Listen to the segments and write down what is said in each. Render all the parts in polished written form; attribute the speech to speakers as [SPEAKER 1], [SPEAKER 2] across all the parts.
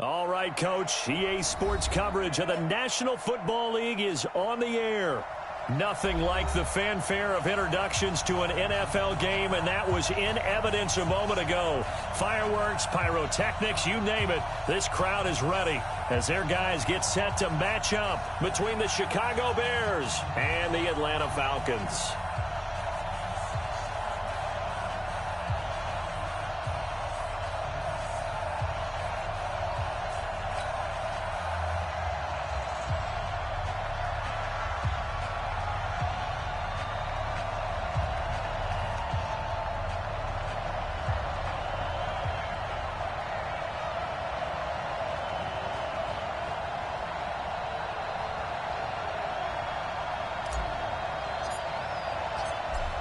[SPEAKER 1] All right, Coach. EA Sports coverage of the National Football League is on the air. Nothing like the fanfare of introductions to an NFL game, and that was in evidence a moment ago. Fireworks, pyrotechnics, you name it. This crowd is ready as their guys get set to match up between the Chicago Bears and the Atlanta Falcons.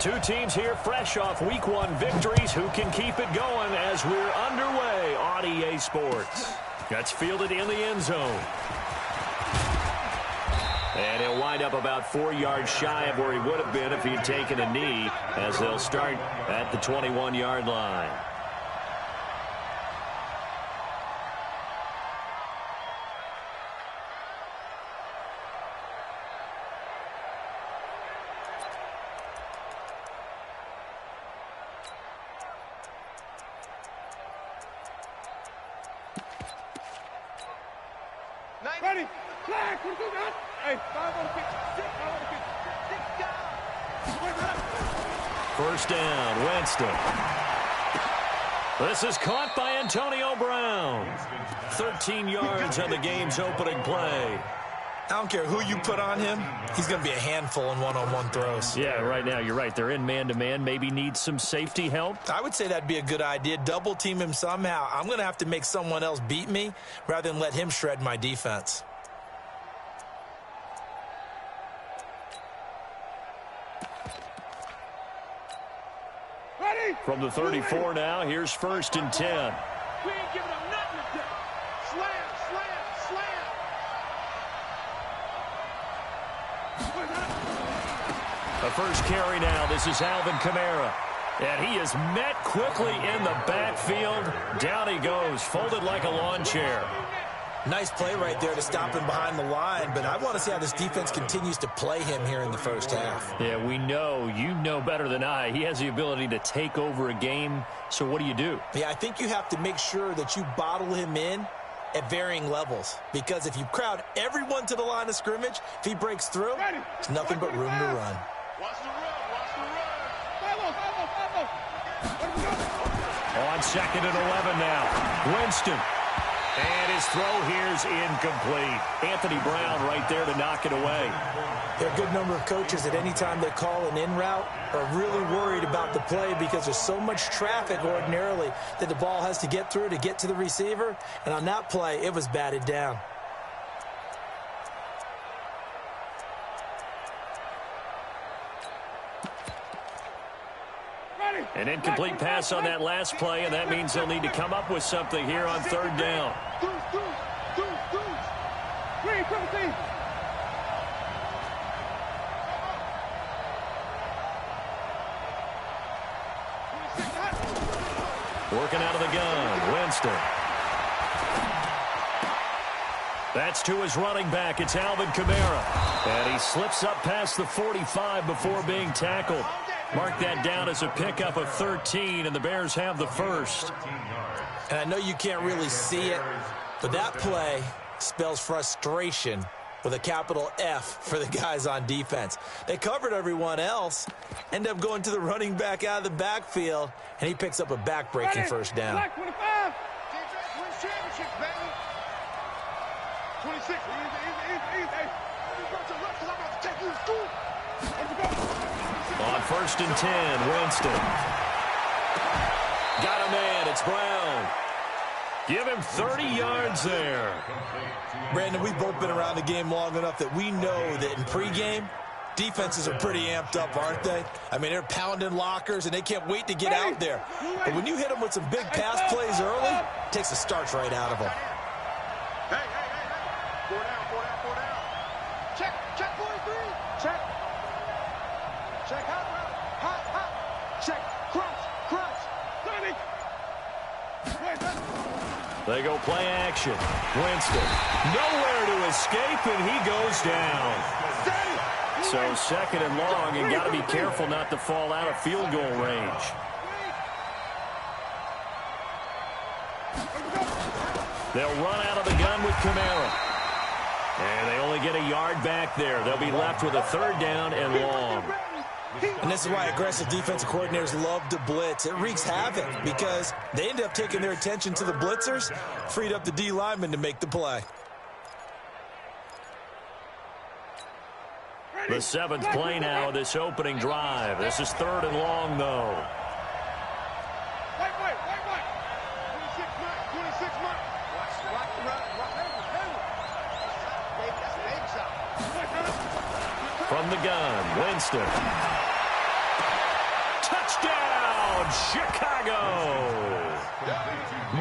[SPEAKER 1] Two teams here fresh off Week 1 victories. Who can keep it going as we're underway on EA Sports? That's fielded in the end zone. And he'll wind up about 4 yards shy of where he would have been if he'd taken a knee, as they'll start at the 21-yard line.
[SPEAKER 2] Ready, flag, what do that? Hey, 5 on the kick, 6 on the kick, 6 down.
[SPEAKER 1] First down, Winston. This is caught by Antonio Brown. 13 yards on the game's opening play.
[SPEAKER 3] I don't care who you put on him, he's going to be a handful in one-on-one throws.
[SPEAKER 1] Yeah, right now, you're right. They're in man-to-man. Maybe need some safety help.
[SPEAKER 3] I would say that'd be a good idea. Double team him somehow. I'm going to have to make someone else beat me rather than let him shred my defense.
[SPEAKER 2] Ready?
[SPEAKER 1] From the 34 now, here's 1st and 10.
[SPEAKER 2] We ain't giving up nothing today. Slam, slam, slam.
[SPEAKER 1] The first carry now. This is Alvin Kamara. And he is met quickly in the backfield. Down he goes, folded like a lawn chair.
[SPEAKER 3] Nice play right there to stop him behind the line, but I want to see how this defense continues to play him here in the first half.
[SPEAKER 1] Yeah, we know. You know better than I. He has the ability to take over a game. So what do you do?
[SPEAKER 3] Yeah, I think you have to make sure that you bottle him in at varying levels, because if you crowd everyone to the line of scrimmage, if he breaks through, there's nothing but room to run.
[SPEAKER 2] Watch the run, watch the run. Follow.
[SPEAKER 1] On 2nd and 11 now. Winston. And his throw here's incomplete. Anthony Brown right there to knock it away.
[SPEAKER 3] There are a good number of coaches at any time they call an in route are really worried about the play because there's so much traffic ordinarily that the ball has to get through to get to the receiver. And on that play, it was batted down.
[SPEAKER 1] An incomplete pass on that last play, and that means they'll need to come up with something here on 3rd down. Working out of the gun, Winston. That's to his running back. It's Alvin Kamara. And he slips up past the 45 before being tackled. Mark that down as a pickup of 13, and the Bears have the first.
[SPEAKER 3] And I know you can't really see it, but that play spells frustration with a capital F for the guys on defense. They covered everyone else, end up going to the running back out of the backfield, and he picks up a back-breaking first down.
[SPEAKER 2] Black 25. Wins championships, baby. 26. Easy. I'm about to take you to school. Let's go.
[SPEAKER 1] On 1st and 10, Winston. Got a man. It's Brown. Give him 30 yards there.
[SPEAKER 3] Brandon, we've both been around the game long enough that we know that in pregame, defenses are pretty amped up, aren't they? I mean, they're pounding lockers, and they can't wait to get out there. But when you hit them with some big pass plays early, it takes the starch right out of them.
[SPEAKER 2] Hey. 4 down. Check 43. Check. Check hot. Check. Crunch. 30.
[SPEAKER 1] They go play action. Winston, nowhere to escape, and he goes down. So second and long, and got to be careful not to fall out of field goal range. They'll run out of the gun with Kamara. And they only get a yard back there. They'll be left with a third down and long.
[SPEAKER 3] And this is why aggressive defensive coordinators love to blitz. It wreaks havoc because they end up taking their attention to the blitzers, freed up the D lineman to make the play.
[SPEAKER 1] The seventh play now of this opening drive. This is third and long, though.
[SPEAKER 2] Wait. 26 months. Watch the run.
[SPEAKER 1] From the gun, Winston. Touchdown, Chicago!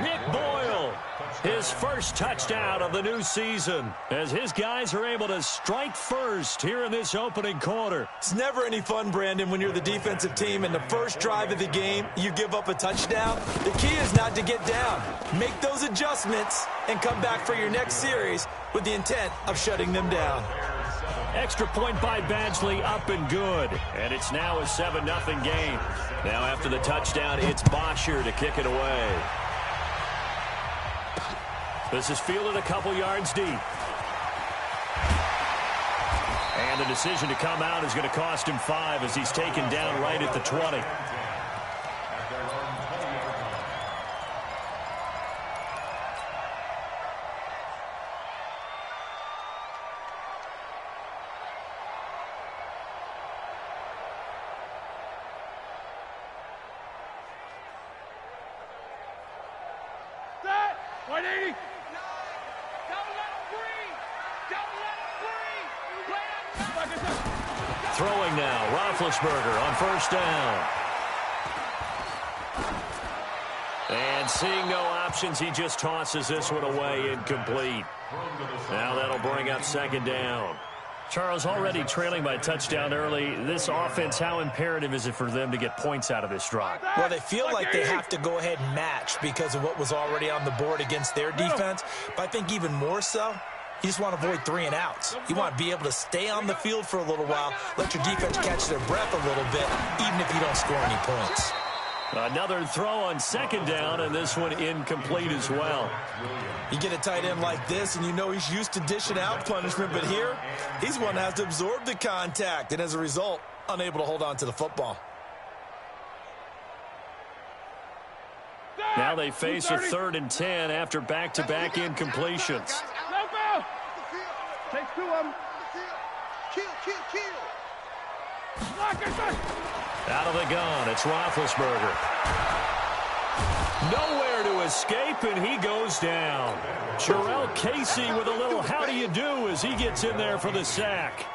[SPEAKER 1] Nick Boyle, his first touchdown of the new season, as his guys are able to strike first here in this opening quarter.
[SPEAKER 3] It's never any fun, Brandon, when you're the defensive team and the first drive of the game, you give up a touchdown. The key is not to get down. Make those adjustments and come back for your next series with the intent of shutting them down.
[SPEAKER 1] Extra point by Badgley, up and good. And it's now a 7-0 game. Now after the touchdown, it's Bosher to kick it away. This is fielded a couple yards deep. And the decision to come out is going to cost him 5 as he's taken down right at the 20. Throwing now, Roethlisberger on first down. And seeing no options, he just tosses this one away, incomplete. Now that'll bring up second down. Charles, already trailing by a touchdown early. This offense, how imperative is it for them to get points out of this drive?
[SPEAKER 3] Well, they feel like they have to go ahead and match because of what was already on the board against their defense. But I think even more so, you just want to avoid 3 and outs. You want to be able to stay on the field for a little while, let your defense catch their breath a little bit, even if you don't score any points.
[SPEAKER 1] Another throw on second down, and this one incomplete as well.
[SPEAKER 3] You get a tight end like this, and you know he's used to dishing out punishment, but here, he's one that has to absorb the contact, and as a result, unable to hold on to the football.
[SPEAKER 1] Now they face a 3rd and 10 after back-to-back incompletions.
[SPEAKER 2] Take 2 of them. Kill.
[SPEAKER 1] Out of the gun, it's Roethlisberger. Nowhere to escape, and he goes down. Jarrell Casey with a little how do you do as he gets in there for the sack.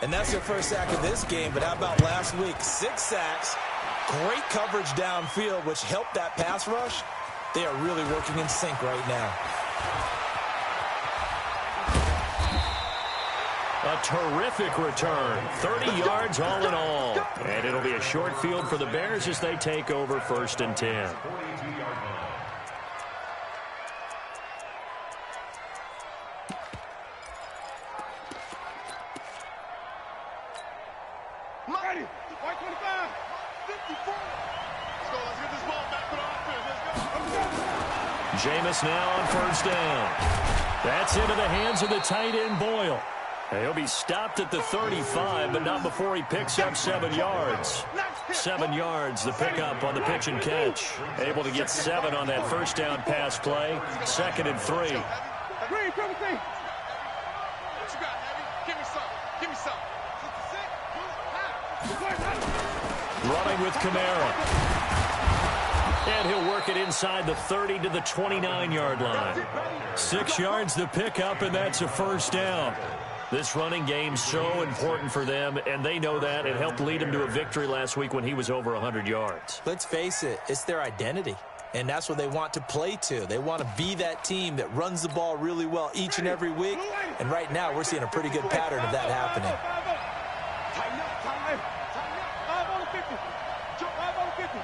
[SPEAKER 3] And that's their first sack of this game, but how about last week? 6 sacks, great coverage downfield, which helped that pass rush. They are really working in sync right now.
[SPEAKER 1] A terrific return, 30 yards all in all. And it'll be a short field for the Bears as they take over 1st and 10.
[SPEAKER 2] Ready. White 25. 54. Let's get this ball back for the offense. Let's go.
[SPEAKER 1] Jameis now on first down. That's into the hands of the tight end, Boyle. He'll be stopped at the 35, but not before he picks up 7 yards. 7 yards, the pickup on the pitch and catch. Able to get 7 on that first down pass play. 2nd and 3.
[SPEAKER 2] What you got, Heavy? Give me some.
[SPEAKER 1] Running with Kamara. And he'll work it inside the 30 to the 29-yard line. 6 yards the pickup, and that's a first down. This running game's so important for them, and they know that. It helped lead them to a victory last week when he was over 100 yards.
[SPEAKER 3] Let's face it, it's their identity, and that's what they want to play to. They want to be that team that runs the ball really well each and every week, and right now we're seeing a pretty good pattern of that happening.
[SPEAKER 2] Tighten up. 5 on the 50. Jump 5 on the 50.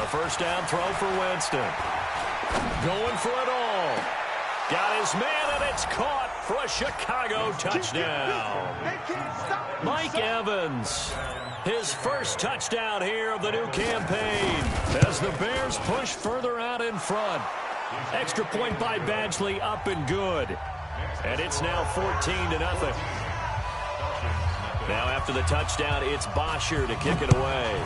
[SPEAKER 1] A first down throw for Winston. Going for it all. Got his man, and it's caught for a Chicago touchdown. Mike Evans, his first touchdown here of the new campaign as the Bears push further out in front. Extra point by Badgley, up and good. And it's now 14-0. Now after the touchdown, it's Bosher to kick it away.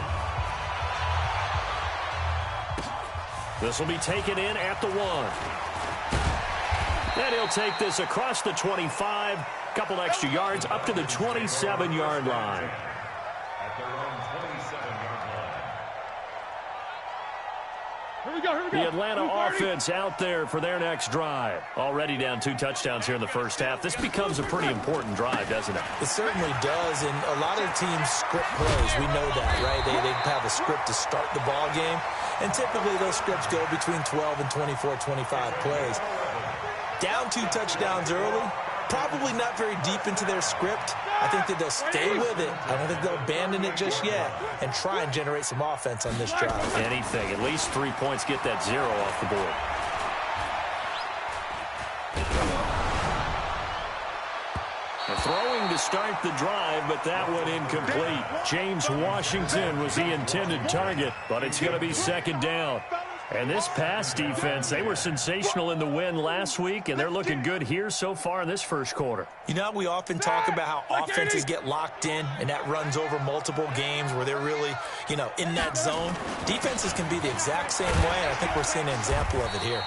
[SPEAKER 1] This will be taken in at the 1. And he'll take this across the 25, couple extra yards, up to the 27-yard line. The Atlanta offense out there for their next drive. Already down 2 touchdowns here in the first half. This becomes a pretty important drive, doesn't it?
[SPEAKER 3] It certainly does, and a lot of teams script plays. We know that, right? They have a script to start the ball game, and typically those scripts go between 12 and 24, 25 plays. Down 2 touchdowns early, probably not very deep into their script. I think that they'll stay with it. I don't think they'll abandon it just yet and try and generate some offense on this drive.
[SPEAKER 1] Anything. At least 3 points, get that 0 off the board. Throwing to start the drive, but that one incomplete. James Washington was the intended target, but it's going to be second down. And this pass defense, they were sensational in the win last week, and they're looking good here so far in this first quarter.
[SPEAKER 3] You know, we often talk about how offenses get locked in, and that runs over multiple games where they're really, in that zone. Defenses can be the exact same way, and I think we're seeing an example of it here.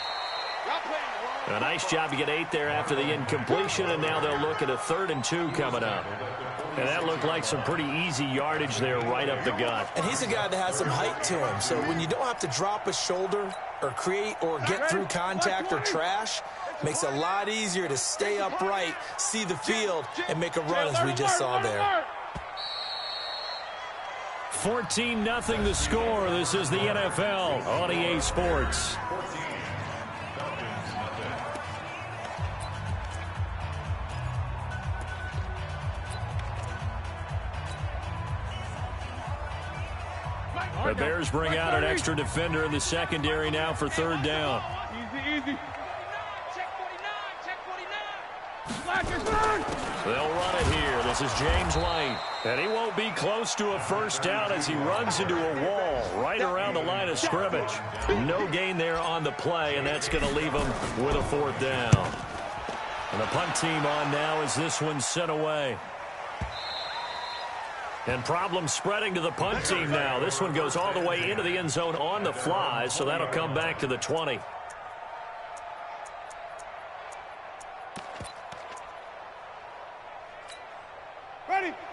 [SPEAKER 1] A nice job to get 8 there after the incompletion, and now they'll look at a 3rd and 2 coming up. And that looked like some pretty easy yardage there right up the gut.
[SPEAKER 3] And he's a guy that has some height to him, so when you don't have to drop a shoulder or create or get through contact or trash, makes it a lot easier to stay upright, see the field, and make a run as we just saw there.
[SPEAKER 1] 14-0 the score. This is the NFL on EA Sports. The Bears bring out an extra defender in the secondary now for 3rd down.
[SPEAKER 2] Easy. Check 49.
[SPEAKER 1] They'll run it here. This is James White. And he won't be close to a first down as he runs into a wall right around the line of scrimmage. No gain there on the play, and that's going to leave him with a 4th down. And the punt team on now as this one's sent away. And problems spreading to the punt team now. This one goes all the way into the end zone on the fly, so that'll come back to the 20.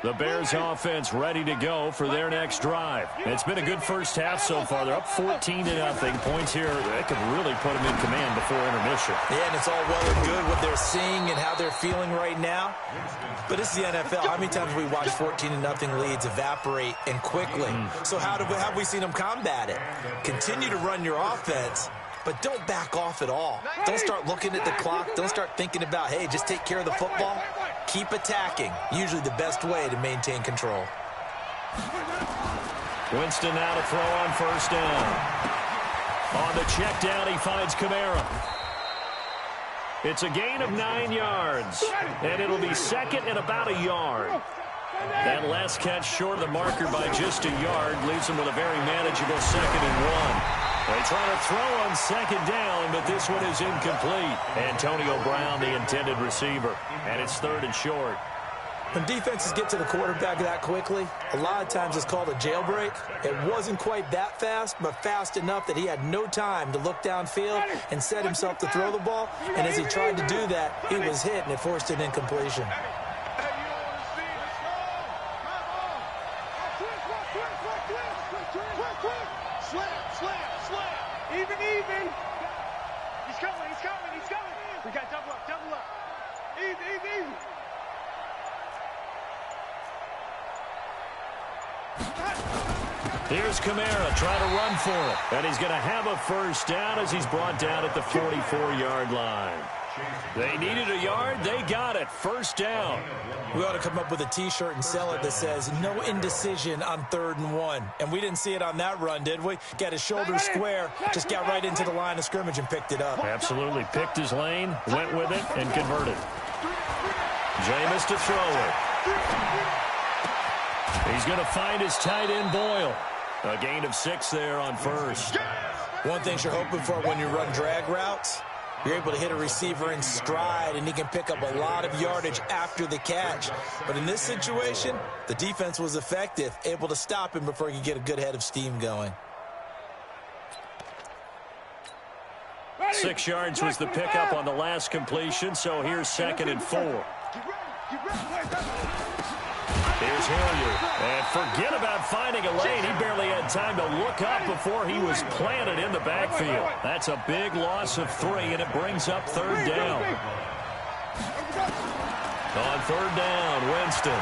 [SPEAKER 1] The Bears offense ready to go for their next drive. It's been a good first half so far. They're up 14-0. Points here, that could really put them in command before intermission.
[SPEAKER 3] Yeah, and it's all well and good what they're seeing and how they're feeling right now. But it's the NFL. How many times have we watched 14-0 leads evaporate and quickly? So how have we seen them combat it? Continue to run your offense, but don't back off at all. Don't start looking at the clock. Don't start thinking about, hey, just take care of the football. Keep attacking. Usually the best way to maintain control.
[SPEAKER 1] Winston now to throw on first down. On the check down, he finds Kamara. It's a gain of 9 yards, and it'll be second and about a yard. That last catch short of the marker by just a yard leaves him with a very manageable 2nd and 1. They try to throw on second down, but this one is incomplete. Antonio Brown, the intended receiver, and it's 3rd and short.
[SPEAKER 3] When defenses get to the quarterback that quickly, a lot of times it's called a jailbreak. It wasn't quite that fast, but fast enough that he had no time to look downfield and set himself to throw the ball. And as he tried to do that, he was hit, and it forced an incompletion.
[SPEAKER 2] Even. He's coming. We got double up. Easy.
[SPEAKER 1] Here's Kamara trying to run for it. And he's going to have a first down as he's brought down at the 44-yard line. They needed a yard. They got it. First down.
[SPEAKER 3] We ought to come up with a T-shirt and sell it that says, no indecision on 3rd and 1. And we didn't see it on that run, did we? Got his shoulders square, just got right into the line of scrimmage and picked it up.
[SPEAKER 1] Absolutely. Picked his lane, went with it, and converted. Jameis to throw it. He's going to find his tight end, Boyle. A gain of 6 there on first.
[SPEAKER 3] One thing you're hoping for when you run drag routes, you're able to hit a receiver in stride, and he can pick up a lot of yardage after the catch. But in this situation, the defense was effective, able to stop him before he could get a good head of steam going.
[SPEAKER 1] 6 yards was the pickup on the last completion, so here's 2nd and 4. Here's Hilliard. And forget about finding a lane. He barely had time to look up before he was planted in the backfield. That's a big loss of 3, and it brings up 3rd down. On 3rd down, Winston.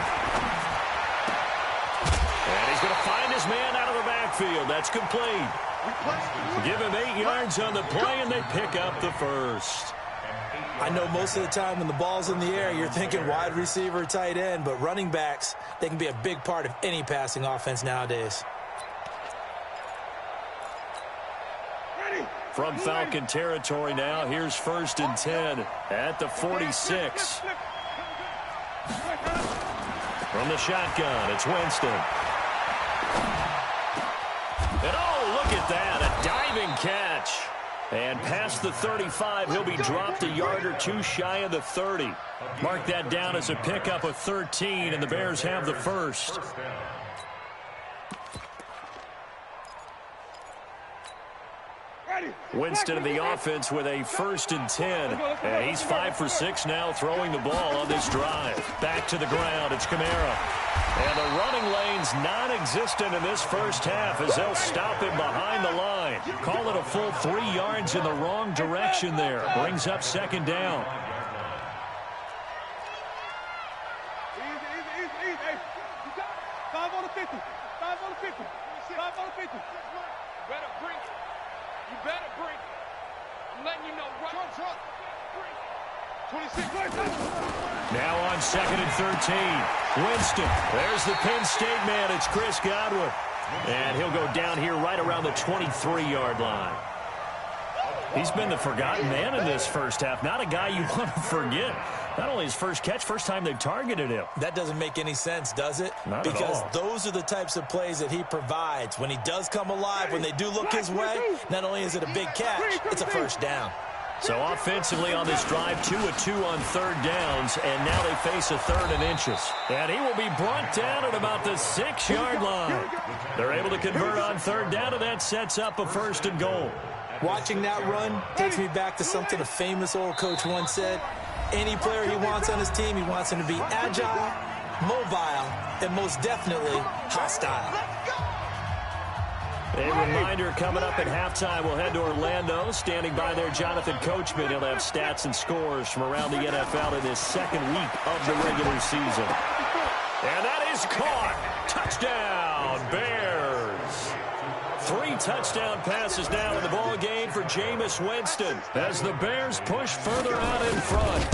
[SPEAKER 1] And he's going to find his man out of the backfield. That's complete. Give him 8 yards on the play, and they pick up the first.
[SPEAKER 3] I know most of the time when the ball's in the air, you're thinking wide receiver, tight end, but running backs, they can be a big part of any passing offense nowadays.
[SPEAKER 1] From Falcon territory now, here's 1st and 10 at the 46. From the shotgun, it's Winston. And oh, look at that, a diving catch. And past the 35, he'll be dropped a yard or 2 shy of the 30. Mark that down as a pickup of 13, and the Bears have the first. Winston of the offense with a 1st and 10. And he's 5 for 6 now throwing the ball on this drive. Back to the ground, it's Kamara. And the running lane's non-existent in this first half as they'll stop him behind the line. Call it a full 3 yards in the wrong direction there. Brings up 2nd down.
[SPEAKER 2] Easy. Hey, you got it. 5 on the 50. 5 on the 50. 5 on the 50.
[SPEAKER 4] Better bring it. You better bring it. I'm letting you know. Run.
[SPEAKER 2] 26.
[SPEAKER 1] Now on 2nd and 13. Winston. There's the Penn State man. It's Chris Godwin. And he'll go down here right around the 23-yard line. He's been the forgotten man in this first half. Not a guy you want to forget. Not only his first catch, first time they've targeted him.
[SPEAKER 3] That doesn't make any sense, does it?
[SPEAKER 1] Not
[SPEAKER 3] because
[SPEAKER 1] at all.
[SPEAKER 3] Those are the types of plays that he provides. When he does come alive, when they do look his way, not only is it a big catch, it's a first down.
[SPEAKER 1] So offensively on this drive, 2 of 2 on 3rd downs, and now they face a 3rd and inches. And he will be brought down at about the 6-yard line. They're able to convert on 3rd down, and that sets up a 1st and goal.
[SPEAKER 3] Watching that run takes me back to something a famous old coach once said. Any player he wants on his team, he wants him to be agile, mobile, and most definitely hostile.
[SPEAKER 1] A reminder coming up at halftime, we'll head to Orlando. Standing by there, Jonathan Coachman. He'll have stats and scores from around the NFL in this 2nd week of the regular season. And that is caught. Touchdown, Bears. 3 touchdown passes now in the ball game for Jameis Winston as the Bears push further out in front.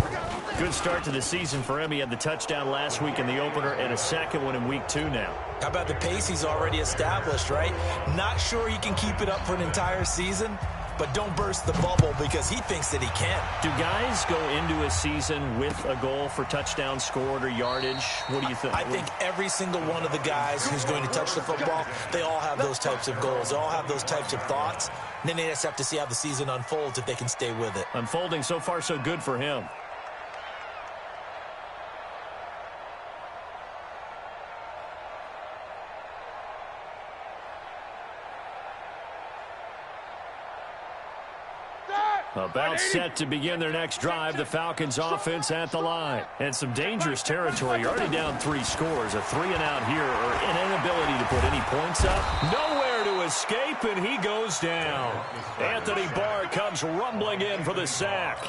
[SPEAKER 1] Good start to the season for him. He had the touchdown last week in the opener and a 2nd one in week 2 now.
[SPEAKER 3] How about the pace he's already established, right? Not sure he can keep it up for an entire season, but don't burst the bubble because he thinks that he can.
[SPEAKER 1] Do guys go into a season with a goal for touchdown scored or yardage? What do you think?
[SPEAKER 3] I think every single one of the guys who's going to touch the football, they all have those types of goals. They all have those types of thoughts. And then they just have to see how the season unfolds if they can stay with it.
[SPEAKER 1] Unfolding so far so good for him. About set to begin their next drive, the Falcons offense at the line. And some dangerous territory. You're already down 3 scores. A 3-and-out here, or an inability to put any points up. Nowhere to escape, and he goes down. Anthony Barr comes rumbling in for the sack.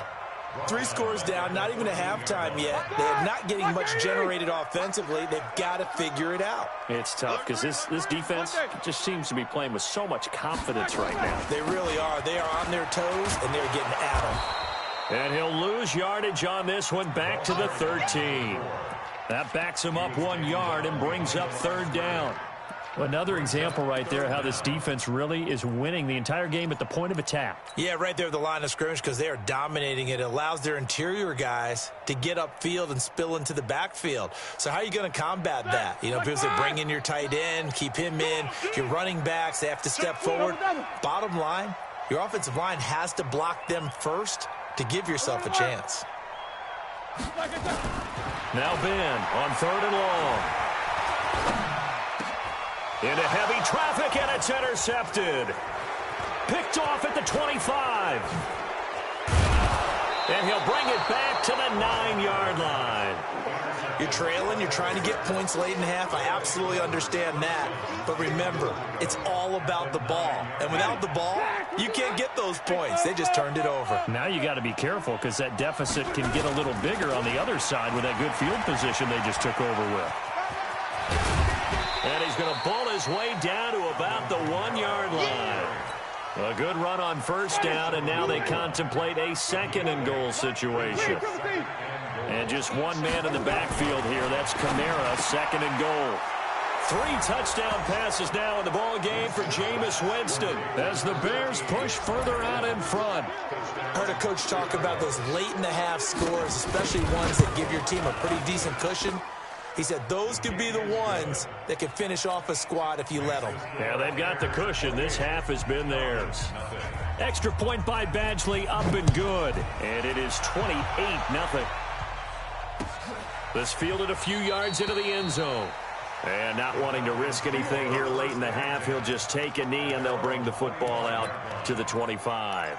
[SPEAKER 3] 3 scores down, not even a halftime yet. They're not getting much generated offensively. They've got to figure it out.
[SPEAKER 1] It's tough because this defense just seems to be playing with so much confidence right now.
[SPEAKER 3] They really are. They are on their toes, and they're getting at them.
[SPEAKER 1] And he'll lose yardage on this one, back to the 13. That backs him up 1 yard and brings up third down. Another example right there how this defense really is winning the entire game at the point of attack.
[SPEAKER 3] Yeah, right there at the line of scrimmage because they are dominating it. It allows their interior guys to get upfield and spill into the backfield. So how are you going to combat that? You know, people say bring in your tight end, keep him in. Your running backs, they have to step forward. Bottom line, your offensive line has to block them first to give yourself a chance.
[SPEAKER 1] Now Ben on 3rd and long. Into heavy traffic, and it's intercepted. Picked off at the 25. And he'll bring it back to the 9-yard line.
[SPEAKER 3] You're trailing, you're trying to get points late in half. I absolutely understand that. But remember, it's all about the ball. And without the ball, you can't get those points. They just turned it over.
[SPEAKER 1] Now you got to be careful because that deficit can get a little bigger on the other side with that good field position they just took over with. And he's going to bull his way down to about the 1-yard line. A good run on first down, and now they contemplate a 2nd and goal situation. And just one man in the backfield here. That's Kamara, 2nd and goal. 3 touchdown passes now in the ball game for Jameis Winston as the Bears push further out in front.
[SPEAKER 3] Heard a coach talk about those late-in-the-half scores, especially ones that give your team a pretty decent cushion. He said those could be the ones that could finish off a squad if you let them.
[SPEAKER 1] Yeah, they've got the cushion. This half has been theirs. Extra point by Badgley, up and good. And it is 28-0. This fielded a few yards into the end zone. And not wanting to risk anything here late in the half, he'll just take a knee and they'll bring the football out to the 25.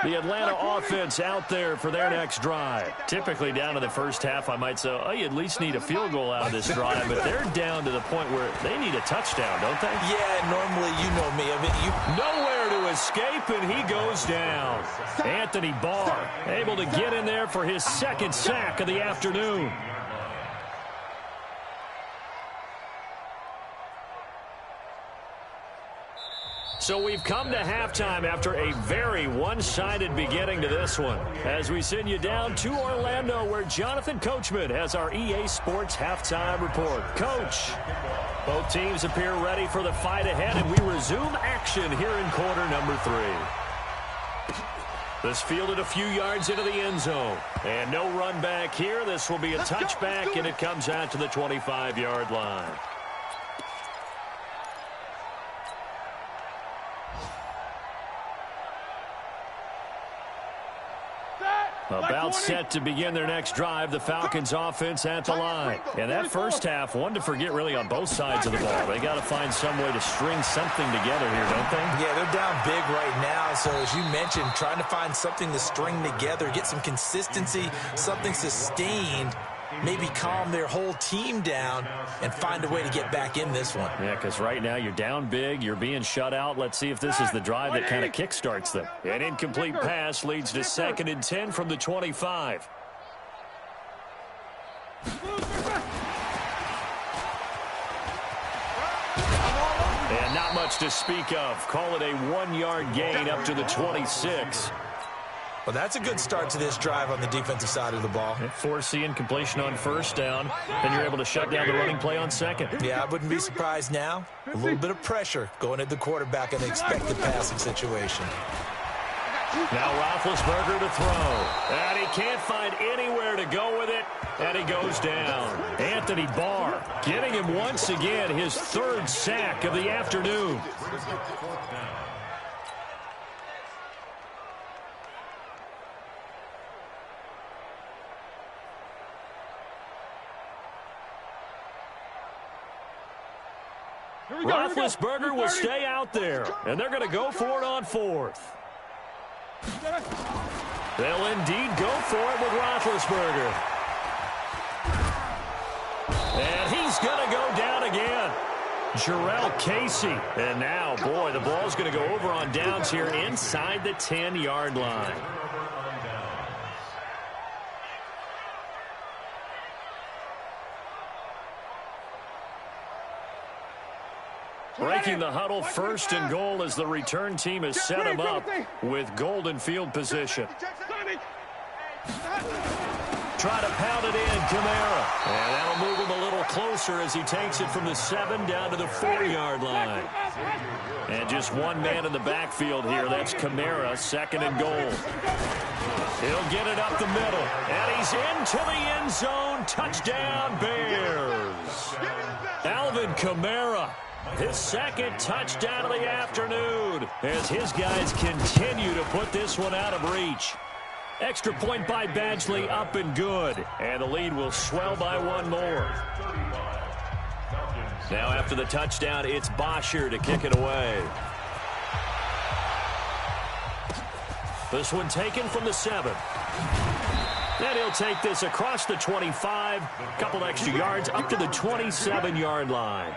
[SPEAKER 1] The Atlanta offense out there for their next drive. Typically down to the first half, I might say, oh, you at least need a field goal out of this drive, but they're down to the point where they need a touchdown, don't they?
[SPEAKER 3] Yeah, normally, you know me. I mean,
[SPEAKER 1] nowhere to escape, and he goes down. Anthony Barr able to get in there for his 2nd sack of the afternoon. So we've come to halftime after a very one-sided beginning to this one. As we send you down to Orlando, where Jonathan Coachman has our EA Sports halftime report. Coach, both teams appear ready for the fight ahead, and we resume action here in quarter number 3. This fielded a few yards into the end zone. And no run back here. This will be a touchback, and it comes out to the 25-yard line. About set to begin their next drive, the Falcons offense at the line. And that first half, one to forget really on both sides of the ball. They got to find some way to string something together here, don't they?
[SPEAKER 3] Yeah, they're down big right now. So as you mentioned, trying to find something to string together, get some consistency, something sustained, maybe calm their whole team down and find a way to get back in this one.
[SPEAKER 1] Yeah, because right now you're down big, you're being shut out. Let's see if this is the drive that kind of kickstarts them. An incomplete pass leads to 2nd and 10 from the 25. And not much to speak of. Call it a 1-yard gain up to the 26.
[SPEAKER 3] Well, that's a good start to this drive on the defensive side of the ball.
[SPEAKER 1] Forcing completion on first down, then you're able to shut down the running play on 2nd.
[SPEAKER 3] Yeah, I wouldn't be surprised now. A little bit of pressure going at the quarterback in the expected passing situation.
[SPEAKER 1] Now Roethlisberger to throw. And he can't find anywhere to go with it, and he goes down. Anthony Barr getting him once again his 3rd sack of the afternoon. Roethlisberger will stay out there, and they're going to go for it on 4th. They'll indeed go for it with Roethlisberger. And he's going to go down again. Jarrell Casey. And now, boy, the ball's going to go over on downs here inside the 10-yard line. Breaking the huddle, 1st and goal as the return team has set him up with golden field position. Try to pound it in, Kamara. And that'll move him a little closer as he takes it from the 7 down to the 4-yard line. And just one man in the backfield here. That's Kamara, 2nd and goal. He'll get it up the middle. And he's into the end zone. Touchdown, Bears. Alvin Kamara, his 2nd touchdown of the afternoon as his guys continue to put this one out of reach. Extra point by Badgley, up and good. And the lead will swell by one more. Now after the touchdown, it's Bosher to kick it away. This one taken from the 7. And he'll take this across the 25. Couple extra yards up to the 27-yard line.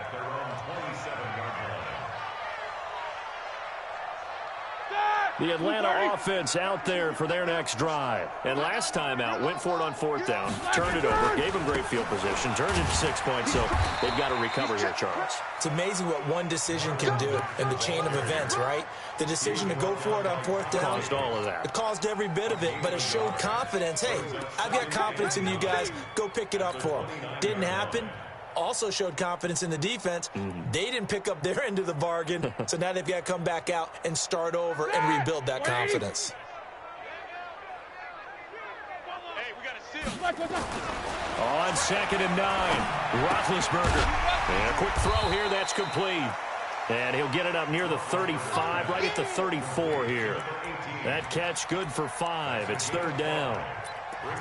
[SPEAKER 1] The Atlanta offense out there for their next drive. And last time out, went for it on 4th down, turned it over, gave them great field position, turned into 6 points, so they've got to recover here, Charles.
[SPEAKER 3] It's amazing what one decision can do in the chain of events, right? The decision to go for it on 4th down.
[SPEAKER 1] Caused all of that.
[SPEAKER 3] It caused every bit of it, but it showed confidence. Hey, I've got confidence in you guys. Go pick it up for them. Didn't happen. Also showed confidence in the defense. They didn't pick up their end of the bargain, so now they've got to come back out and start over and rebuild that confidence.
[SPEAKER 4] Hey, we got a seal.
[SPEAKER 1] On 2nd and 9, Roethlisberger. And a quick throw here, that's complete. And he'll get it up near the 35, right at the 34 here. That catch good for 5. It's 3rd down.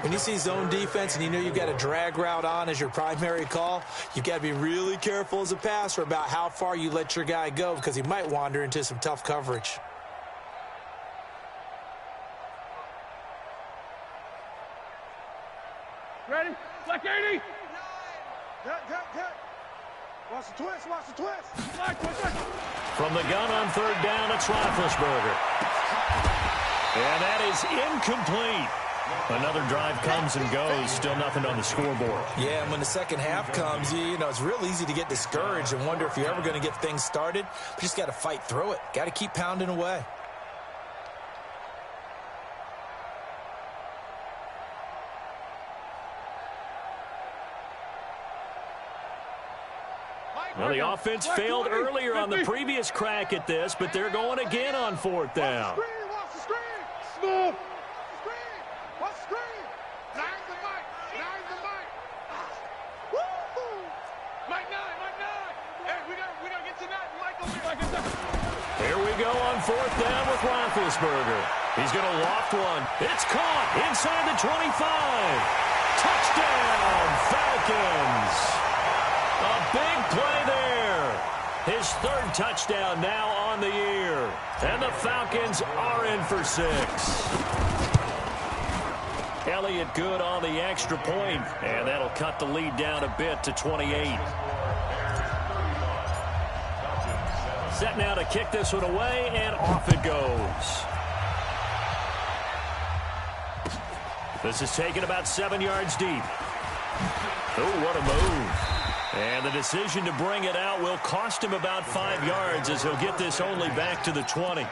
[SPEAKER 3] When you see zone defense and you know you've got a drag route on as your primary call, you've got to be really careful as a passer about how far you let your guy go because he might wander into some tough coverage.
[SPEAKER 4] Ready? Black 80.
[SPEAKER 2] Cut. Watch the twist. Watch the twist.
[SPEAKER 4] Black, twist.
[SPEAKER 1] From the gun on 3rd down, it's Roethlisberger. And that is incomplete. Another drive comes and goes. Still nothing on the scoreboard.
[SPEAKER 3] Yeah, and when the second half comes, you know, it's real easy to get discouraged and wonder if you're ever going to get things started. But you just got to fight through it. Got to keep pounding away.
[SPEAKER 1] Well, the offense failed earlier on the previous crack at this, but they're going again on 4th down.
[SPEAKER 2] Watch the screen. Smooth. Watch the screen. Nine the mic. Woo-hoo.
[SPEAKER 4] Mike 9. Hey, we gotta get to 9. Mike over here.
[SPEAKER 1] Here we go on 4th down with Roethlisberger. He's going to loft one. It's caught inside the 25. Touchdown, Falcons. A big play there. His 3rd touchdown now on the year. And the Falcons are in for 6. Elliott good on the extra point, and that'll cut the lead down a bit to 28. Set now to kick this one away, and off it goes. This is taken about 7 yards deep. Oh, what a move. And the decision to bring it out will cost him about 5 yards as he'll get this only back to the 20.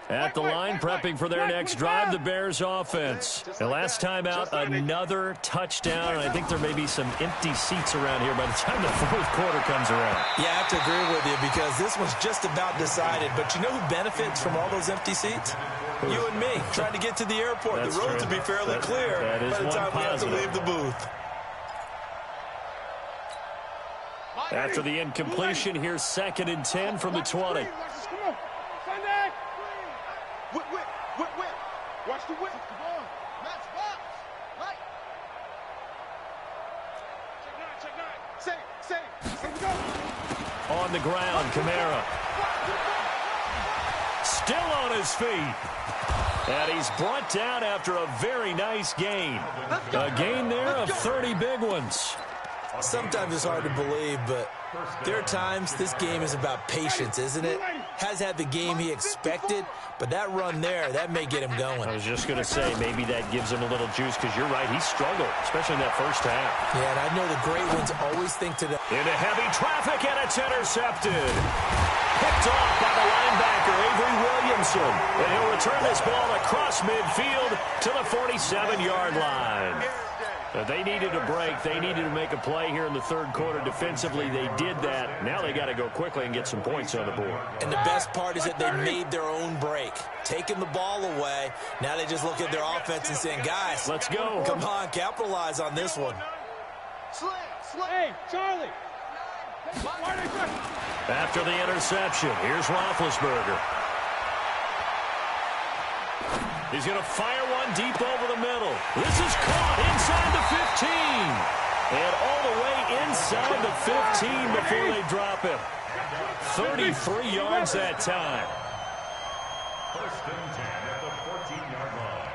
[SPEAKER 1] At the line, prepping for their next drive, the Bears offense. And last time out, another touchdown, and I think there may be some empty seats around here by the time the 4th quarter comes around.
[SPEAKER 3] Yeah, I have to agree with you because this one's just about decided. But you know who benefits from all those empty seats? You and me, trying to get to the airport.
[SPEAKER 1] That's
[SPEAKER 3] the roads
[SPEAKER 1] true.
[SPEAKER 3] will be fairly clear by the time we have to leave the booth.
[SPEAKER 1] After the incompletion, here's 2nd and 10 from the 20.
[SPEAKER 2] Watch the whip. Match box. Right. Check 9. Say. Go.
[SPEAKER 1] On the ground, Kamara. Still on his feet. And he's brought down after a very nice gain. A gain there of 30 big ones.
[SPEAKER 3] Sometimes it's hard to believe, but there are times this game is about patience, isn't it? has had the game he expected, but that run there, that may get him going.
[SPEAKER 1] I was just going to say, maybe that gives him a little juice, because you're right, he struggled, especially in that first half.
[SPEAKER 3] Yeah, and I know the great ones always think to the...
[SPEAKER 1] Into heavy traffic, and it's intercepted. Picked off by the linebacker, Avery Williamson. And he'll return this ball across midfield to the 47-yard line. They needed a break. They needed to make a play here in the third quarter. Defensively, they did that. Now they got to go quickly and get some points on the board.
[SPEAKER 3] And the best part is that they made their own break. Taking the ball away. Now they just look at their offense and saying, guys,
[SPEAKER 1] let's go.
[SPEAKER 3] Come on, capitalize on this one.
[SPEAKER 4] Hey, Charlie.
[SPEAKER 1] After the interception, here's Roethlisberger. He's going to fire one deep over the middle. This is caught inside the 15. And all the way inside the 15 before they drop him. 33 yards that time.
[SPEAKER 2] First and 10 at the 14-yard line.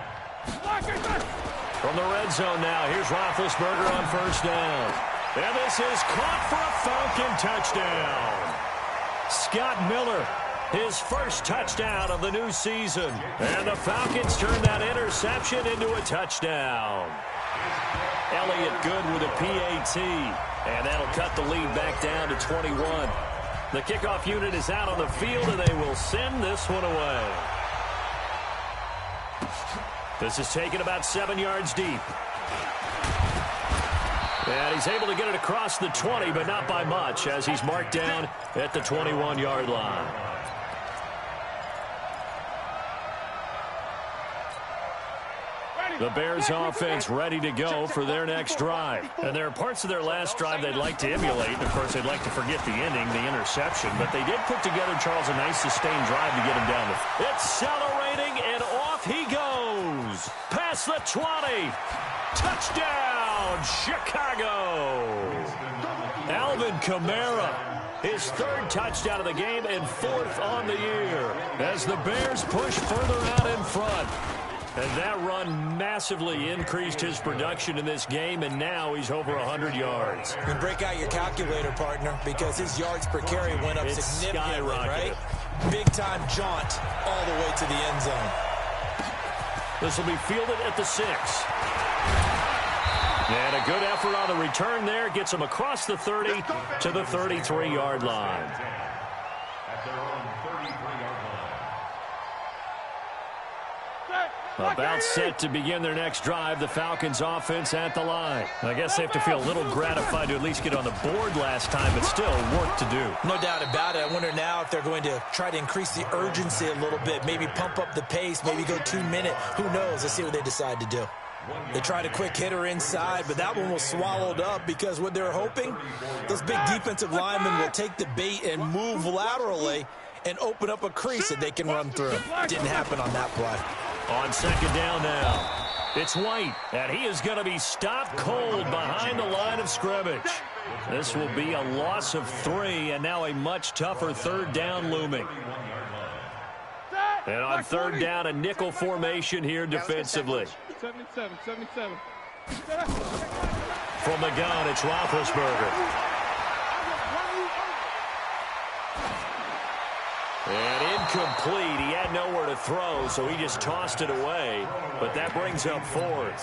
[SPEAKER 1] From the red zone now, here's Roethlisberger on first down. And this is caught for a Falcon touchdown. Scott Miller, his first touchdown of the new season. And the Falcons turn that interception into a touchdown. Elliott good with a PAT. And that'll cut the lead back down to 21. The kickoff unit is out on the field, and they will send this one away. This is taken about 7 yards deep. And he's able to get it across the 20, but not by much, as he's marked down at the 21-yard line. The Bears offense ready to go for their next drive. And there are parts of their last drive they'd like to emulate. And of course, they'd like to forget the ending, the interception. But they did put together, Charles, a nice sustained drive to get him down. Accelerating, and off he goes. Past the 20. Touchdown, Chicago. Alvin Kamara, his third touchdown of the game and fourth on the year. As the Bears push further out in front. And that run massively increased his production in this game, and now he's over 100 yards.
[SPEAKER 3] And break out your calculator, partner, because his yards per carry went up significantly, right? Big-time jaunt all the way to the end zone.
[SPEAKER 1] This will be fielded at the 6. And a good effort on the return there. Gets him across the 30 to the 33-yard line.
[SPEAKER 2] At their own 33-yard line.
[SPEAKER 1] About set to begin their next drive. The Falcons offense at the line. I guess they have to feel a little gratified to at least get on the board last time, but still work to do.
[SPEAKER 3] No doubt about it. I wonder now if they're going to try to increase the urgency a little bit, maybe pump up the pace, maybe go 2-minute. Who knows? Let's see what they decide to do. They tried a quick hitter inside, but that one was swallowed up because what they're hoping, those big defensive linemen will take the bait and move laterally and open up a crease that they can run through. Didn't happen on that play.
[SPEAKER 1] On second down now, it's White, and he is going to be stopped cold behind the line of scrimmage. This will be a loss of 3, and now a much tougher third down looming. And on third down, a nickel formation here defensively.
[SPEAKER 4] 77.
[SPEAKER 1] From the gun, it's Roethlisberger. And incomplete. He had nowhere to throw, so he just tossed it away. But that brings up 4th.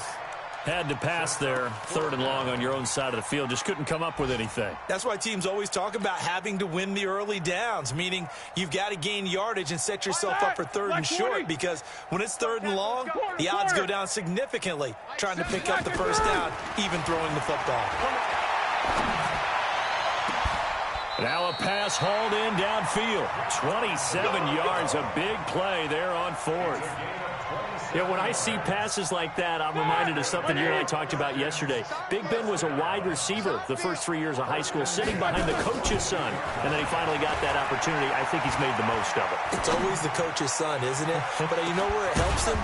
[SPEAKER 1] Had to pass there, 3rd and long on your own side of the field. Just couldn't come up with anything.
[SPEAKER 3] That's why teams always talk about having to win the early downs, meaning you've got to gain yardage and set yourself up for 3rd and short, because when it's 3rd and long, the odds go down significantly trying to pick up the first down, even throwing the football.
[SPEAKER 1] Now a pass hauled in downfield. 27 yards, a big play there on 4th. Yeah, when I see passes like that, I'm reminded of something you and I talked about yesterday. Big Ben was a wide receiver the first 3 years of high school, sitting behind the coach's son. And then he finally got that opportunity. I think he's made the most of it.
[SPEAKER 3] It's always the coach's son, isn't it? But you know where it helps him?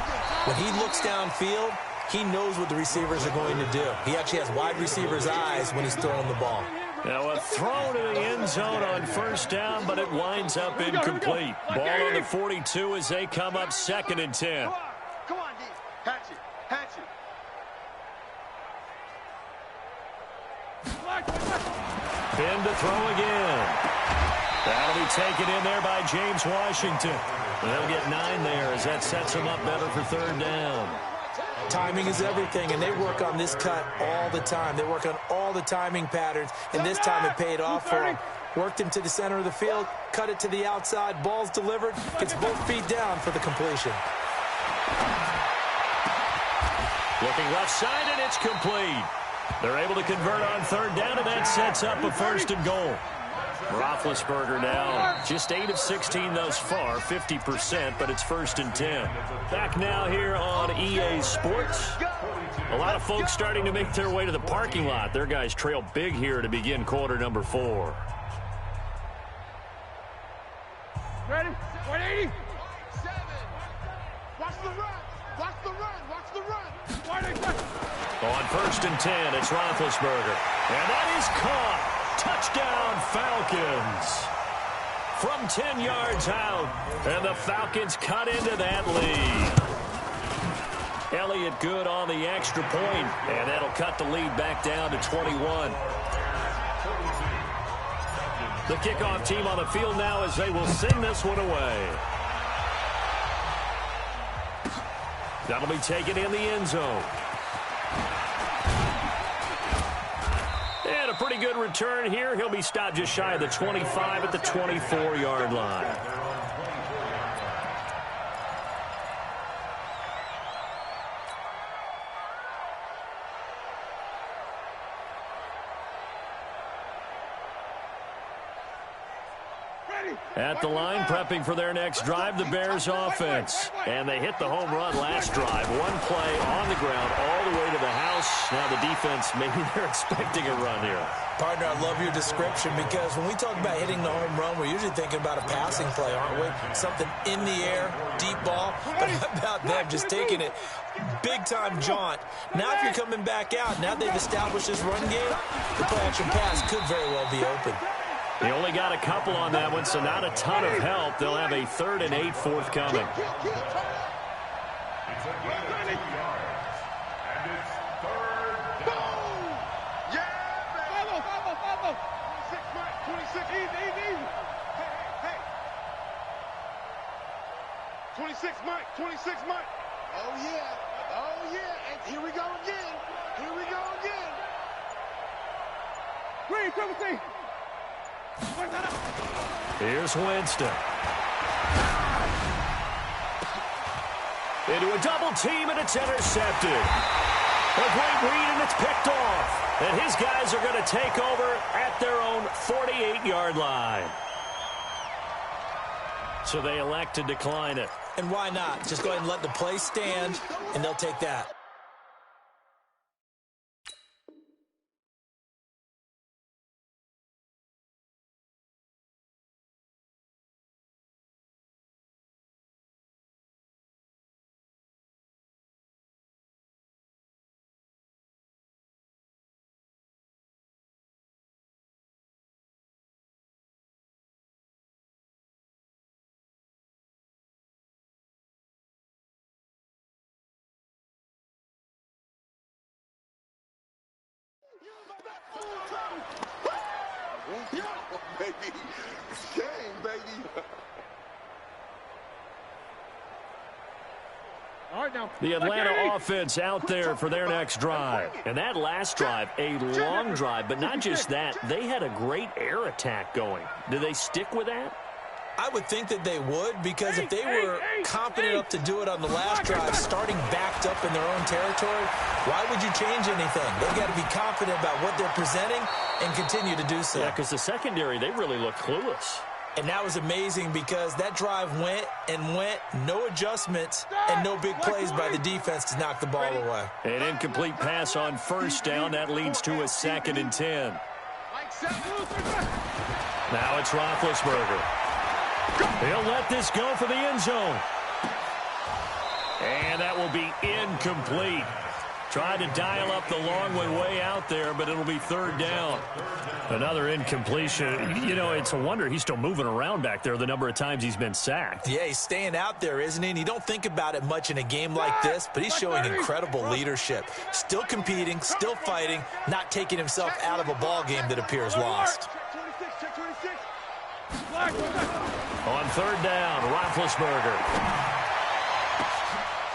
[SPEAKER 3] When he looks downfield, he knows what the receivers are going to do. He actually has wide receivers' eyes when he's throwing the ball.
[SPEAKER 1] Now a throw to the end zone on first down, but it winds up incomplete. Ball on the 42 as they come up 2nd and 10.
[SPEAKER 2] Come on, D. Hatch it.
[SPEAKER 1] Ben to throw again. That'll be taken in there by James Washington. They'll get 9 there as that sets them up better for third down.
[SPEAKER 3] Timing is everything, and they work on this cut all the time. They work on all the timing patterns, and this time it paid off for them. Worked him to the center of the field, cut it to the outside, ball's delivered, gets both feet down for the completion.
[SPEAKER 1] Looking left side, and it's complete. They're able to convert on third down, and that sets up a first and goal. Roethlisberger now just 8 of 16 thus far, 50%, but it's first and 10. Back now here on EA Sports. A lot of folks starting to make their way to the parking lot. Their guys trail big here to begin quarter number 4.
[SPEAKER 4] Ready? 180.
[SPEAKER 2] Watch the run. Watch the run. Watch the run.
[SPEAKER 1] On first and 10, it's Roethlisberger. And that is caught. Touchdown, Falcons. From 10 yards out, and the Falcons cut into that lead. Elliott good on the extra point, and that'll cut the lead back down to 21. The kickoff team on the field now as they will send this one away. That'll be taken in the end zone. And a pretty good return here. He'll be stopped just shy of the 25 at the 24-yard line. At the line, prepping for their next drive, the Bears offense. And they hit the home run last drive. One play on the ground all the way to the house. Now the defense, maybe they're expecting a run here.
[SPEAKER 3] Partner, I love your description because when we talk about hitting the home run, we're usually thinking about a passing play, aren't we? Something in the air, deep ball. But how about them just taking it big-time jaunt? Now if you're coming back out, now they've established this run game, the play-action pass could very well be open.
[SPEAKER 1] They only got a couple on that one, so not a ton of help. They'll have a 3rd and 8 forthcoming.
[SPEAKER 2] Mike. 26 Mike. Oh, yeah. Oh, yeah. And here we go again. Here we go again.
[SPEAKER 4] Green, double T.
[SPEAKER 1] Here's Winston. Into a double team, and it's intercepted. A great read, and it's picked off. And his guys are going to take over at their own 48-yard line. So they elect to decline it.
[SPEAKER 3] And why not? Just go ahead and let the play stand, and they'll take that.
[SPEAKER 2] Yo, baby. It's game, baby.
[SPEAKER 4] All right, now.
[SPEAKER 1] The Atlanta offense out there for their next drive. And that last drive, a long drive, but not just that. They had a great air attack going. Do they stick with that?
[SPEAKER 3] I would think that they would, because if they were confident enough to do it on the last drive, starting backed up in their own territory, why would you change anything? They've got to be confident about what they're presenting and continue to do so.
[SPEAKER 1] Yeah, because the secondary, they really look clueless.
[SPEAKER 3] And that was amazing because that drive went and went, no adjustments, and no big plays by the defense to knock the ball away.
[SPEAKER 1] An incomplete pass on first down. That leads to a 2nd and 10. Now it's Roethlisberger. He'll let this go for the end zone. And that will be incomplete. Tried to dial up the long one way out there, but it'll be 3rd down. Another incompletion. You know, it's a wonder he's still moving around back there the number of times he's been sacked.
[SPEAKER 3] Yeah, he's staying out there, isn't he? And you don't think about it much in a game like this, but he's showing incredible leadership. Still competing, still fighting, not taking himself out of a ball game that appears lost.
[SPEAKER 1] On third down, Roethlisberger.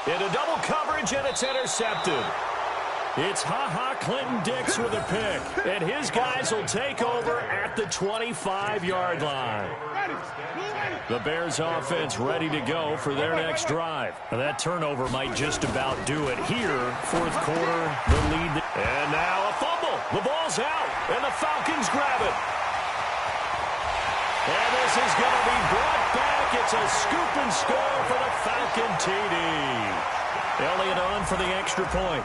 [SPEAKER 1] Into double coverage, and it's intercepted. It's Clinton Dix with a pick, and his guys will take over at the 25-yard line. The Bears offense ready to go for their next drive. Now, that turnover might just about do it here. Fourth quarter, the lead. And now a fumble. The ball's out, and the Falcons grab it. And this is going to be brought back. It's a scoop and score for the Falcon TD. Elliott on for the extra point.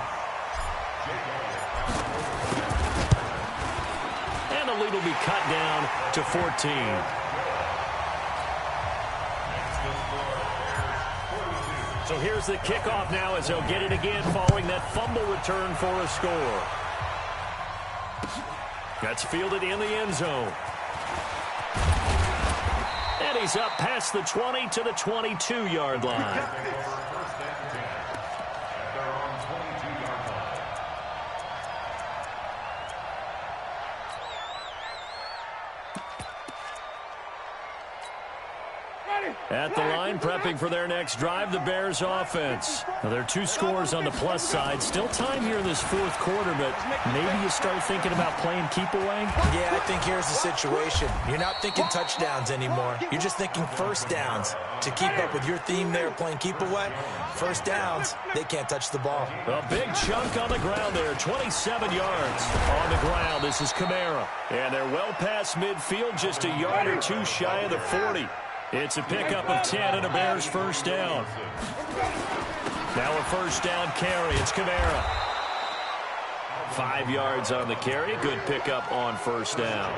[SPEAKER 1] And the lead will be cut down to 14. So here's the kickoff now as they'll get it again following that fumble return for a score. That's fielded in the end zone. And he's up past the 20 to the 22-yard line. At the line, prepping for their next drive, the Bears offense. Now, there are 2 scores on the plus side. Still time here in this fourth quarter, but maybe you start thinking about playing keep away?
[SPEAKER 3] Yeah, I think here's the situation. You're not thinking touchdowns anymore. You're just thinking first downs. To keep up with your theme there, playing keep away, first downs, they can't touch the ball.
[SPEAKER 1] A big chunk on the ground there, 27 yards on the ground. This is Kamara. And they're well past midfield, just a yard or 2 shy of the 40. It's a pickup of 10 and a Bears first down. Now a first down carry. It's Kamara. 5 yards on the carry. Good pickup on first down.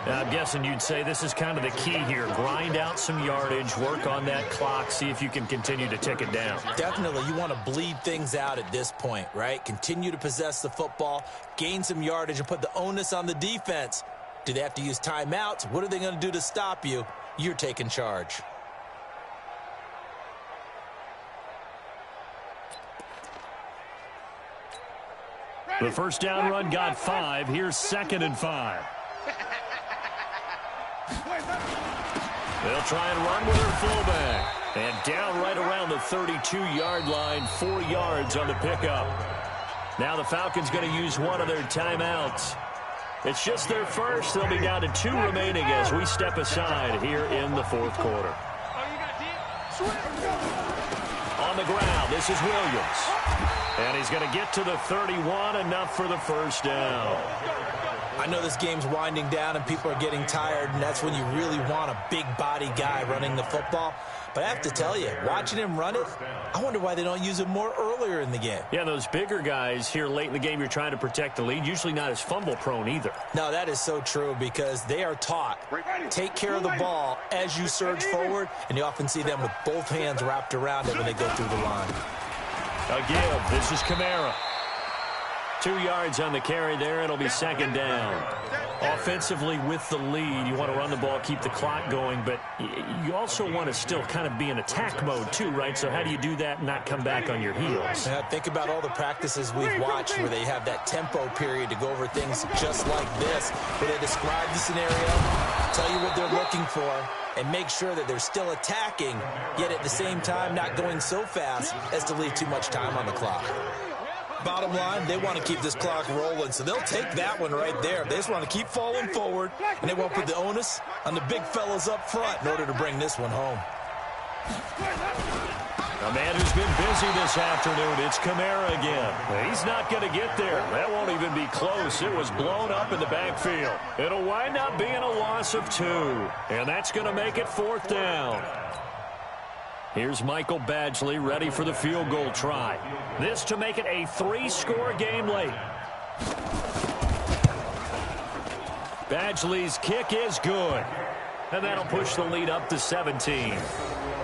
[SPEAKER 1] Now, I'm guessing you'd say this is kind of the key here. Grind out some yardage, work on that clock, see if you can continue to tick it down.
[SPEAKER 3] Definitely. You want to bleed things out at this point, right? Continue to possess the football, gain some yardage, and put the onus on the defense. Do they have to use timeouts? What are they going to do to stop you? You're taking charge.
[SPEAKER 1] The first down run got 5. Here's 2nd and 5. They'll try and run with their fullback. And down right around the 32-yard line, 4 yards on the pickup. Now the Falcons going to use one of their timeouts. It's just their first. They'll be down to 2 remaining as we step aside here in the fourth quarter. On the ground, this is Williams. And he's going to get to the 31, enough for the first down.
[SPEAKER 3] I know this game's winding down and people are getting tired, and that's when you really want a big body guy running the football. But I have to tell you, watching him run it, I wonder why they don't use him more earlier in the game.
[SPEAKER 1] Yeah, those bigger guys here late in the game, you're trying to protect the lead, usually not as fumble prone either.
[SPEAKER 3] No, that is so true because they are taught, take care of the ball as you surge forward, and you often see them with both hands wrapped around it when they go through the line.
[SPEAKER 1] Again, this is Kamara. 2 yards on the carry there. It'll be 2nd down. Offensively with the lead, you want to run the ball, keep the clock going, but you also want to still kind of be in attack mode too, right? So how do you do that and not come back on your heels?
[SPEAKER 3] Yeah, think about all the practices we've watched where they have that tempo period to go over things just like this, where they describe the scenario, tell you what they're looking for, and make sure that they're still attacking, yet at the same time not going so fast as to leave too much time on the clock. Bottom line, they want to keep this clock rolling, so they'll take that one right there. They just want to keep falling forward, and they won't put the onus on the big fellas up front in order to bring this one home.
[SPEAKER 1] A man who's been busy this afternoon, it's Kamara again. He's not going to get there. That won't even be close. It was blown up in the backfield. It'll wind up being a loss of 2, and that's going to make it 4th down. Here's Michael Badgley ready for the field goal try. This to make it a 3-score game late. Badgley's kick is good. And that'll push the lead up to 17.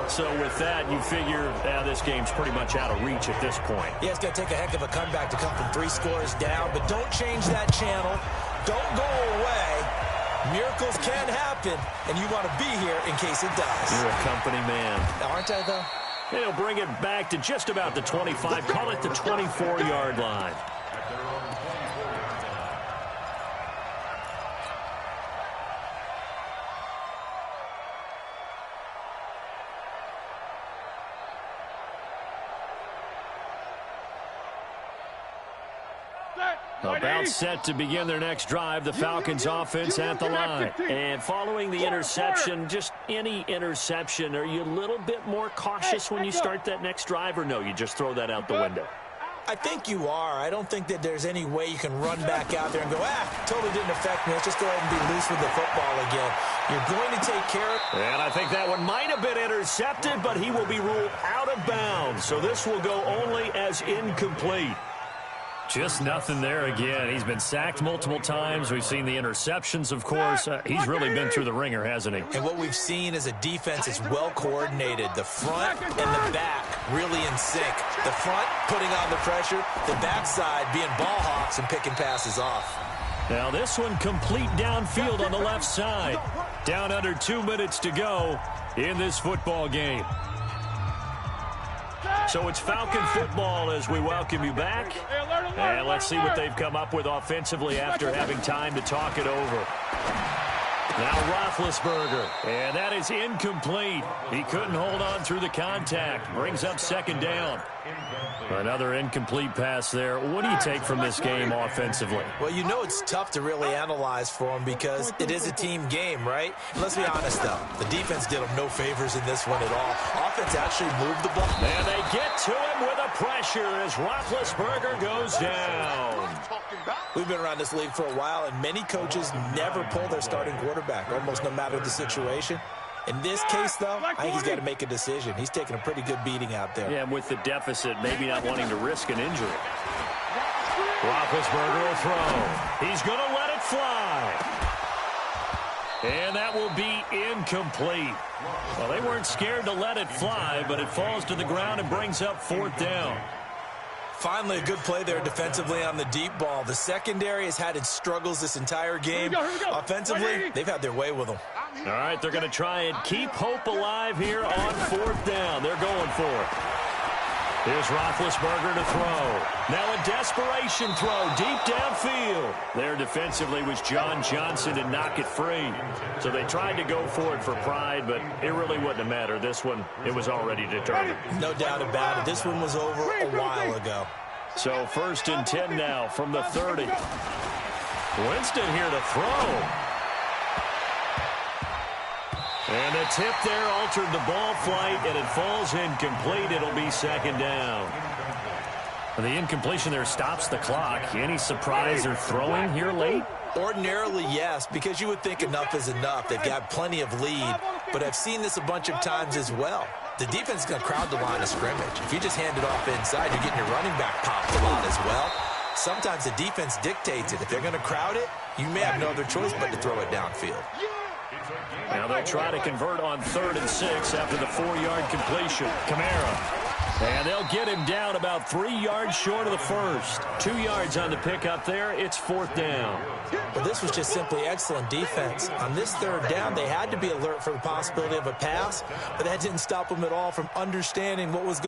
[SPEAKER 1] So with that, you figure this game's pretty much out of reach at this point.
[SPEAKER 3] Yeah, it's going to take a heck of a comeback to come from 3 scores down, but don't change that channel. Don't go away. Miracles can happen, and you want to be here in case it does.
[SPEAKER 1] You're a company man.
[SPEAKER 3] Aren't I, though?
[SPEAKER 1] They'll bring it back to just about the 25. Call it the 24-yard line. About set to begin their next drive, the Falcons offense at the line. And following the interception, just any interception, are you a little bit more cautious when you start that next drive, or no, you just throw that out the window?
[SPEAKER 3] I think you are. I don't think that there's any way you can run back out there and go, totally didn't affect me. Let's just go ahead and be loose with the football again. You're going to take care of it.
[SPEAKER 1] And I think that one might have been intercepted, but he will be ruled out of bounds. So this will go only as incomplete. Just nothing there again. He's been sacked multiple times. We've seen the interceptions, of course. He's really been through the ringer, hasn't he?
[SPEAKER 3] And what we've seen is a defense is well coordinated. The front and the back really in sync. The front putting on the pressure, the backside being ball hawks and picking passes off.
[SPEAKER 1] Now this one complete downfield on the left side. Down under 2 minutes to go in this football game. So it's Falcon football as we welcome you back. And let's see what they've come up with offensively after having time to talk it over. Now Roethlisberger, and that is incomplete. He couldn't hold on through the contact. Brings up second down. Another incomplete pass there. What do you take from this game offensively?
[SPEAKER 3] Well, you know it's tough to really analyze for them because it is a team game, right? And let's be honest, though. The defense did them no favors in this one at all. Offense actually moved the ball.
[SPEAKER 1] And they get to him with a pressure as Roethlisberger goes down.
[SPEAKER 3] We've been around this league for a while, and many coaches never pull their starting quarterback, almost no matter the situation. In this case, though, I think he's got to make a decision. He's taking a pretty good beating out there.
[SPEAKER 1] Yeah, and with the deficit, maybe not wanting to risk an injury. Roethlisberger will throw. He's going to let it fly. And that will be incomplete. Well, they weren't scared to let it fly, but it falls to the ground and brings up fourth down.
[SPEAKER 3] Finally, a good play there defensively on the deep ball. The secondary has had its struggles this entire game.
[SPEAKER 2] Here we go.
[SPEAKER 3] Offensively, they've had their way with them.
[SPEAKER 1] All right, they're going to try and keep hope alive here on fourth down. They're going for it. Here's Roethlisberger to throw. Now a desperation throw deep downfield. There defensively was John Johnson to knock it free. So they tried to go for it for pride, but it really wouldn't have mattered. This one, it was already determined.
[SPEAKER 3] No doubt about it. This one was over a while ago.
[SPEAKER 1] So 1st and 10 now from the 30. Winston here to throw. And the tip there altered the ball flight, and it falls incomplete. It'll be second down. And the incompletion there stops the clock. Any surprise or throwing here late?
[SPEAKER 3] Ordinarily, yes, because you would think enough is enough. They've got plenty of lead, but I've seen this a bunch of times as well. The defense is going to crowd the line of scrimmage. If you just hand it off inside, you're getting your running back popped a lot as well. Sometimes the defense dictates it. If they're going to crowd it, you may have no other choice but to throw it downfield.
[SPEAKER 1] Now they'll try to convert on 3rd and 6 after the 4-yard completion. Kamara. And they'll get him down about 3 yards short of the first. 2 yards on the pickup there. It's 4th down.
[SPEAKER 3] Well, this was just simply excellent defense. On this 3rd down, they had to be alert for the possibility of a pass, but that didn't stop them at all from understanding what was going on.